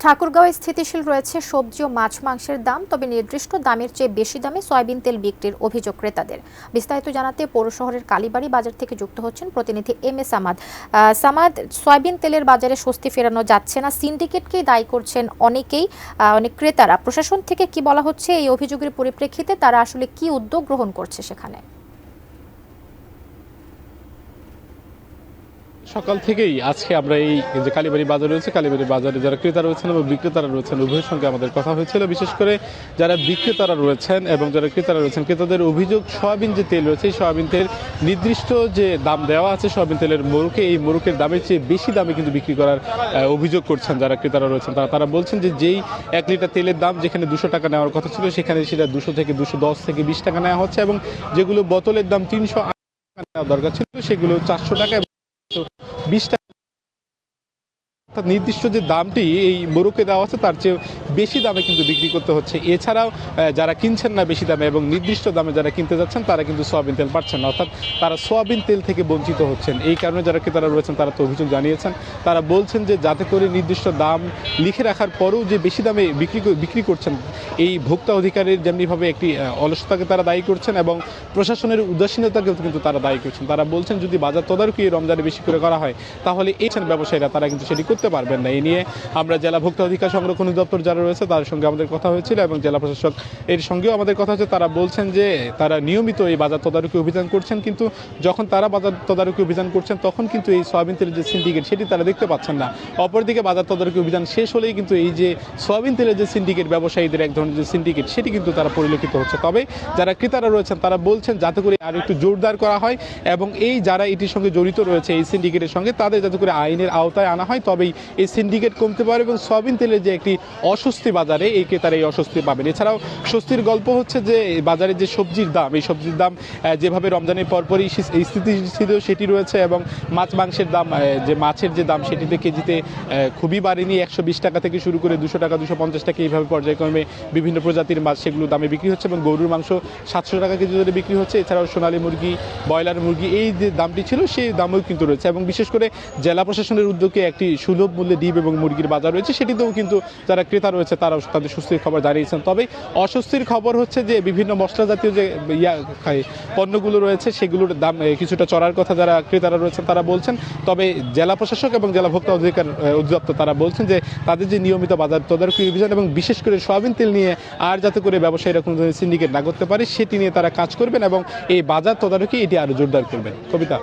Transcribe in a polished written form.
ঠাকুরগাঁওয়ে স্থিতিশীল রয়েছে সবজি ও মাছ মাংসের দাম, তবে নির্দিষ্ট দামের চেয়ে বেশি দামে সয়াবিন তেল বিক্রির অভিযোগ ক্রেতাদের। বিস্তারিত জানাতে পৌর শহরের কালীবাড়ি বাজার থেকে যুক্ত হচ্ছেন প্রতিনিধি M A Samad. Samad, soybean তেলের বাজারে স্বস্তি ফেরানো যাচ্ছে না, সিন্ডিকেটকেই দায়ী করছেন অনেক ক্রেতারা। প্রশাসন থেকে কি বলা হচ্ছে এই অভিযোগের পরিপ্রেক্ষিতে? তারা আসলে কি উদ্যোগ গ্রহণ করছে সেখানে? সকাল থেকেই আজকে আমরা এই যে কালীবাড়ি বাজার রয়েছে, কালীবাড়ি বাজারে যারা ক্রেতা রয়েছেন এবং বিক্রেতারা রয়েছেন উভয়ের সঙ্গে আমাদের কথা হয়েছিল। বিশেষ করে যারা বিক্রেতারা রয়েছেন এবং যারা ক্রেতারা রয়েছেন, ক্রেতাদের অভিযোগ সয়াবিন যে তেল রয়েছে, এই সয়াবিন তেল নির্দিষ্ট যে দাম দেওয়া আছে সয়াবিন তেলের মোড়কে, এই মোড়কের দামের চেয়ে বেশি দামে কিন্তু বিক্রি করার অভিযোগ করছেন যারা ক্রেতারা রয়েছেন। তারা বলছেন যে যেই 1 লিটার তেলের দাম যেখানে 200 টাকা নেওয়ার কথা ছিল, সেখানে সেটা 200 থেকে 210 থেকে 20 টাকা নেওয়া হচ্ছে, এবং যেগুলো বোতলের দাম 300 টাকা নেওয়া দরকার ছিল সেগুলো 400 টাকা 20 টাকা, নির্দিষ্ট যে দামটি এই মোড়কে দেওয়া আছে তার চেয়ে বেশি দামে কিন্তু বিক্রি করতে হচ্ছে। এছাড়াও যারা কিনছেন না বেশি দামে এবং নির্দিষ্ট দামে যারা কিনতে যাচ্ছেন তারা কিন্তু সয়াবিন তেল পাচ্ছেন না, অর্থাৎ তারা সয়াবিন তেল থেকে বঞ্চিত হচ্ছেন। এই কারণে যারা ক্রেতারা রয়েছেন তারা তো অভিযোগ জানিয়েছেন। তারা বলছেন যে যাতে করে নির্দিষ্ট দাম লিখে রাখার পরেও যে বেশি দামে বিক্রি করছেন, এই ভোক্তা অধিকারের যেমনিভাবে একটি অলসতাকে তারা দায়ী করছেন এবং প্রশাসনের উদাসীনতাকেও কিন্তু তারা দায়ী করছেন। তারা বলছেন যদি বাজার তদারকি রমজানে বেশি করে করা হয় তাহলে এই ব্যবসায়ীরা তারা কিন্তু সেটি করতে পারবেন না। এই নিয়ে আমরা জেলা ভোক্তা অধিকার সংরক্ষণ দপ্তর যারা রয়েছে তাদের সঙ্গে আমাদের কথা হয়েছিল এবং জেলা প্রশাসক এর সঙ্গেও আমাদের কথা হচ্ছে। তারা বলছেন যে তারা নিয়মিত এই বাজার তদারকি অভিযান করছেন, কিন্তু যখন তারা বাজার তদারকি অভিযান করছেন তখন কিন্তু এই সয়াবিন তেলের যে সিন্ডিকেট সেটি তারা দেখতে পাচ্ছেন না। অপরদিকে বাজার তদারকি অভিযান শেষ হলেই কিন্তু এই যে সয়াবিন তেলের যে সিন্ডিকেট, ব্যবসায়ীদের এক ধরনের যে সিন্ডিকেট, সেটি কিন্তু তারা পরিলক্ষিত হচ্ছে। তবে যারা ক্রেতারা রয়েছেন তারা বলছেন যাতে করে আরও একটু জোরদার করা হয় এবং এই যারা এটির সঙ্গে জড়িত রয়েছে এই সিন্ডিকেটের সঙ্গে তাদের যাতে করে আইনের আওতায় আনা হয়, তবেই এই সিন্ডিকেট কমতে পারে এবং সয়াবিন তেলের যে একটি অস্বস্তি বাজারে, এই ক্রেতারা এই অস্বস্তি পাবেন। এছাড়াও স্বস্তির গল্প হচ্ছে যে বাজারে যে সবজির দাম, এই সবজির দাম যেভাবে রমজানের পরপরই স্থিতিশীল সেটি রয়েছে এবং মাছ মাংসের দাম, যে মাছের যে দাম সেটিতে কেজিতে খুবই বাড়েনি। 120 টাকা থেকে শুরু করে 200 টাকা 250 টাকা এইভাবে পর্যায়ক্রমে বিভিন্ন প্রজাতির মাছ সেগুলো দামে বিক্রি হচ্ছে এবং গরুর মাংস 700 টাকা কেজি ধরে বিক্রি হচ্ছে। এছাড়াও সোনালী মুরগি, ব্রয়লার মুরগি এই যে দামটি ছিল সেই দামও কিন্তু রয়েছে এবং বিশেষ করে জেলা প্রশাসনের উদ্যোগে একটি সুলভ মূল্যে ডিম এবং মুরগির বাজার রয়েছে, সেটিতেও কিন্তু যারা ক্রেতা রয়েছে তারাও তাদের স্বস্তির খবর জানিয়েছেন। তবে অস্বস্তির খবর হচ্ছে যে বিভিন্ন মশলা জাতীয় যে পণ্যগুলো রয়েছে সেগুলোর দাম কিছুটা চড়ার কথা যারা ক্রেতারা রয়েছেন তারা বলছেন। তবে জেলা প্রশাসক এবং জেলা ভোক্তা অধিকার অধিদপ্তর তারা বলছেন যে তাদের যে নিয়মিত বাজার তদারকি অভিযান এবং বিশেষ করে সয়াবিন তেল নিয়ে আর যাতে করে ব্যবসায়ীরা কোনো ধরনের সিন্ডিকেট না করতে পারে সেটি নিয়ে তারা কাজ করবেন এবং এই বাজার তদারকি এটি আরও জোরদার করবেন। কবিতা।